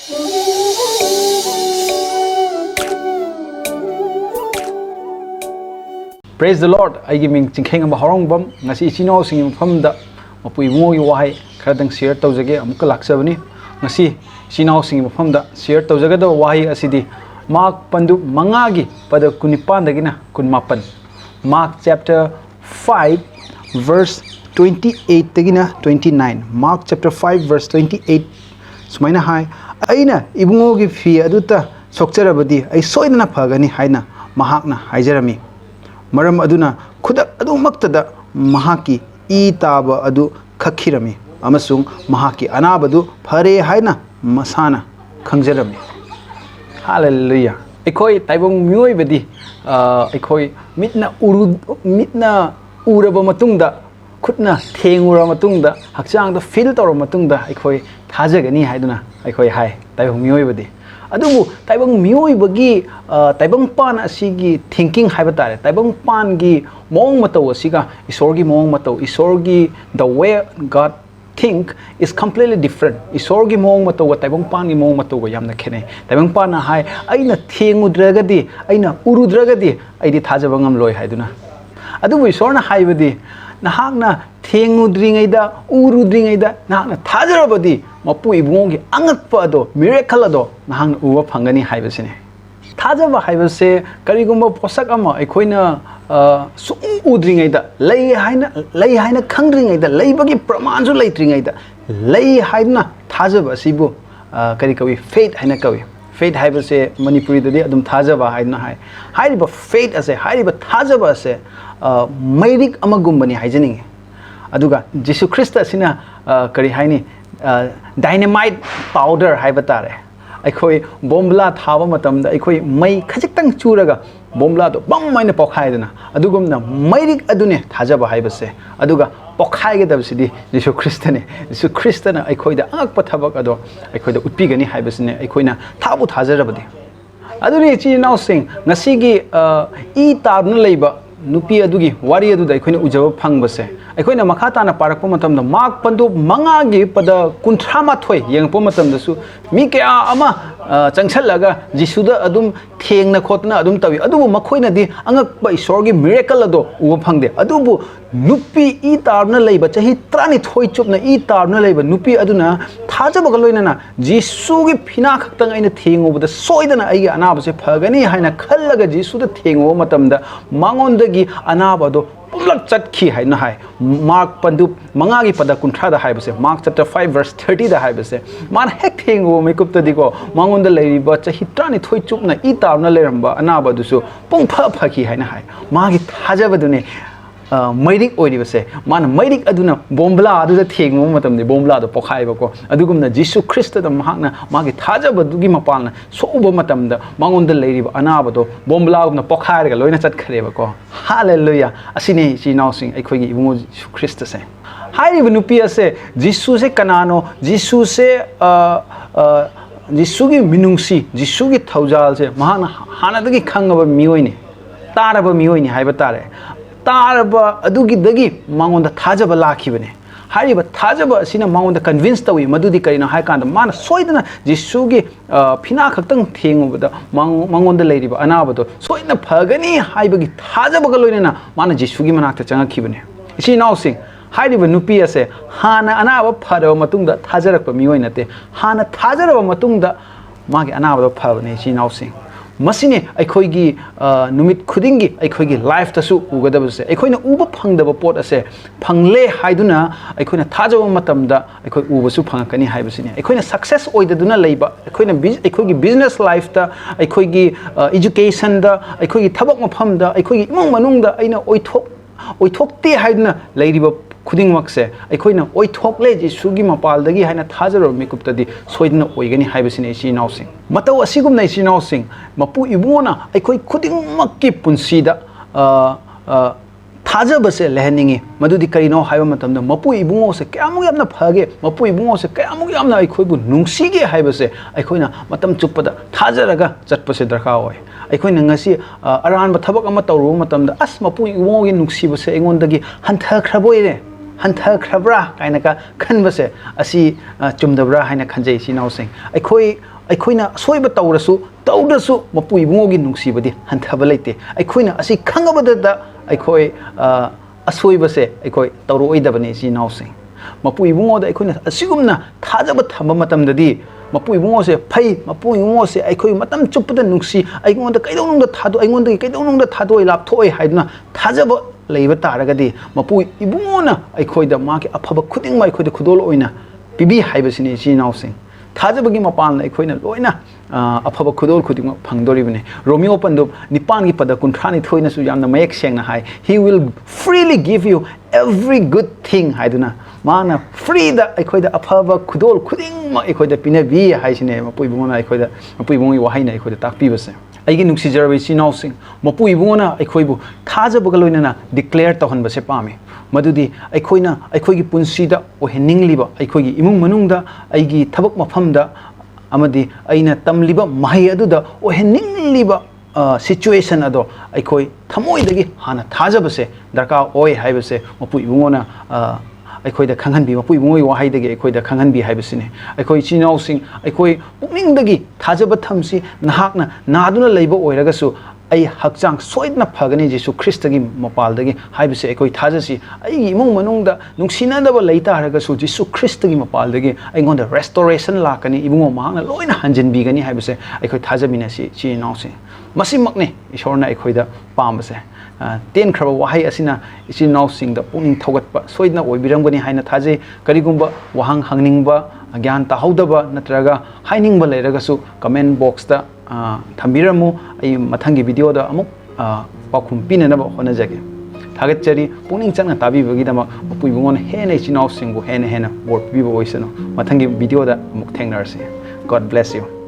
Praise the Lord. I give me Chingkhei Ngamba Haorongbam. Ngasi chino sing from the mapui mo yu wahai khadang share tawjage amuk laksabani. Ngasi chino sing from the share tawjaga da wahai asidi Mark pandu mangagi pada kunipan dagina kunmapan. Mark chapter 5 verse 28 dagina 29. Mark chapter 5 verse 28 sumaina hai aina ibungo gi fi aduta sokcharabadi ai soidana phagani haina mahakna haijarami. Maram aduna khudak adu maktada mahaki I taba adu khakhirami amasung mahaki anabadu phare haina masana khangjarami. Hallelujah. Ekoi taibong mioi bedi ekoi mitna uraba matungda khutna thengura matungda hakchang da feel tor matungda ekoi thajagani haiduna ekoi hai taibong mioi bedi adubu taibong mioi bagi taibong pan asigi thinking haibatare taibong pan gi mong mataw asiga isorgi mong mataw isorgi the way God think is completely different. Isorgi mong mataw taibong pan gi mong mataw yamna khene taibong pan na hai aina thengudragadi aina urudragadi aidi thajaba ngamloi haiduna adubu isorna haibadi nahakna thengudringaida urudringaida nahakna thajarabadi mapu ibungi angakpa ado miracle ado nahang uwa phangani haibasine thajaba haibase karigumba posak ama ekhoina su udringaida lei haina khangringaida leibagi pramanju leitringaida lei haina thajaba sibu kari kawi faith haina kawi faith haibase manipuri dadi adum thajaba haina hai haiba faith ase haiba thajaba ase mairik amagumbani haijaninge aduga Jesus Christ asina kari haini dynamite powder haibatare aikoi bombla thaba matamda aikoi mai khajitang churaga bombla do bam maina pokhaidana adugumna mairik adune thajaba haibase aduga pokhaige dabsidi Jesus Christ ne Jesus Christ na aikoi da angakpa thabak ado aikoi da utpigani haibasne aikoina thabu thajarabadi aduni chi now sing ngasigi I tabna leiba nupi adugi wari adu da aikoina ujaba phangbase aikoina makhata na parakpa matamda mark pandu mangagi pada kunthama thoi yengpa matamda su mi kya ama changchalaga jisuda adum thengna khotna adum tawi adubu makhoina di angakpa isorgi miracle ado uba phangde adubu nupi I tarna leiba chahi trani thoi chupna I tarna leiba nupi aduna thajaba galoina na jisugi phina khaktang aina thengobada soidana ai anabase phagani haina khallaga jisuda thengo matamda mangondagi anabado pulak chatki haina hai mark pandu mangagi pada kunthra da haibase mark chapter 5 verse 30 da haibase man hek thengo makupta diko mangonda leiriba chahi trani thoi chupna I tarna leramba anaba dusu pungpha phaki haina hai magi thajabadune mairik oiribase man mairik aduna bombla aduda thengmo matamde bombla do pokhaiba adugumna Jesus Christ da mahakna magi thajabadugi mapalna soba matamda mangonda leiriba anaba do bombla gumna pokhairga loina chatkhireba ko hallelujah asine chi nausing aikhogi ibungo Jesus Christ se hairiba nupi ase Jesus se kanano Jesus se Jisugi minungsi Jisugi thaujal se mahana hanadagi khangaba miyoine taraba miyoine haibatare taraba adugi dagi mangonda thajaba lakhibane hariba thajaba asina mangonda convince tawi madudi karina haikanda mana soidana jisugi phina khaktang thengubada mangonda leiriba anabado soidna phagani haibagi thajaba galoina mana jisugi manakta changakhibane isi nausing hariba nupi ase hana anaba pharo matungda thajarakpa miyoinate hana thajaraba matungda magi anabado phabane isi nausing masine aikhoigi numit khudingi aikhoigi life tasu ugadabase aikoina uba phangdaba pot ase phangle haiduna aikoina thajaba matamda aikoi ubasu phangakani haibasine aikoina success oidaduna leiba aikoina aikoigi business life ta aikoigi education da aikoigi thabak mafamda aikoigi imong manungda aina oithokte haiduna leiriba khuding makse aikoina oithokle jisugi mapaldagi haina thajaro mikuptadi soidna oigani haibasine isi nausing mataw asigumna isi nausing mapu ibuna aikoi khuding makki punsida thajabase lehaningi madudi karino haiba matamda mapu ibungo se kyamu yamna phage mapu ibungo se kyamu yamna aikhoibu nungsige haibase aikoina matam chupada thajaraga chatpase darka oi aikoina ngasi aran ba thabak ama tawru matamda as mapu ibungo gi nungsibase engondagi hanthakhraboi hanthakhrabra kaina ka khanbase asi chumdabra haina khanjai si nausing aikoi ꯑꯩꯈꯣꯏꯅ ꯑꯁꯣꯏꯕ ꯇꯧꯔꯁꯨ ꯃꯄꯨ ꯏꯕꯨꯡꯉꯣꯒꯤ ꯅꯨꯡꯁꯤꯕꯗꯤ ꯍꯟꯊꯕ ꯂꯩꯇꯦ ꯑꯩꯈꯣꯏꯅ ꯑꯁꯤ ꯈꯪꯉꯕꯗ ꯑꯩꯈꯣꯏ ꯑꯁꯣꯏꯕꯁꯦ ꯑꯩꯈꯣꯏ ꯇꯧꯔꯛꯑꯣꯏꯗꯕꯅꯤ ꯏꯆꯤꯜ ꯏꯅꯥꯎꯁꯤꯡ mapu ibungo da aikoina asigumna thajaba thamba matamdadi mapu ibungo se phai mapu ibungo se aikoi matam chupda nungsi aigonda kaidonungda thado aigonda kaidonungda thado lapthoi haiduna thajaba leiba taragadi mapu ibungo na aikoida maki afaba khuding mai aikoida khudol oina pibi haibasini chinausin thajabagi mapan aikoina loina afaba khudol khuding phangdoribne romeo pando nipan gi pada kunthani thoina su yamna mayek sengna hai he will freely give you every good thing haiduna mana free da aikoida afaba khudol khuding ma aikoida pinabi haisine mapu ibungona aikoida mapu ibungi wahaina aikoida takpi base aigi nungsi jarabi chinausin mapu ibungona aikoibu thajabaga loinana declare tawhan base pami madudi aikoina aikoigi punsida oheningliba aikoigi imung manungda aigi thabak mafamda amadi aina tamliba mahi aduda oheningliba situation ado aikoi thamoidagi hana thajabase darka oi haibase mapu ibungona aikoida khanghanbi mapu ibungoi wahaidagi aikoida khanghanbi haibasine aikoi chinausing aikoi pukningdagi thajaba thamsi nahakna naduna leiba oiragasu ai hakchang soidna phagani jesu christagi mapaldagi haibase aikoi thajasi ai imung manungda nungsinadaba leita haragasu jesu christagi mapaldagi aingonda restoration lakani ibungo mahangna loina hanjinbi gani haibase aikoi thajabina si chinausing masimakne ishorna aikoida pambase ten khaba wahai asina ichinau da puning thogatpa soidna oibirangani haina thaje karigumba wahang hangningba gyan tahaudaba natraga hainingba leiragasu comment box da thambiramu ai mathangi video da amuk pakhum pinanaba honajage thagachari puning changna tabibagi dama puibungon hena ichinau singbu hena bor pibo oisano mathangi video da amuk thengnarse god bless you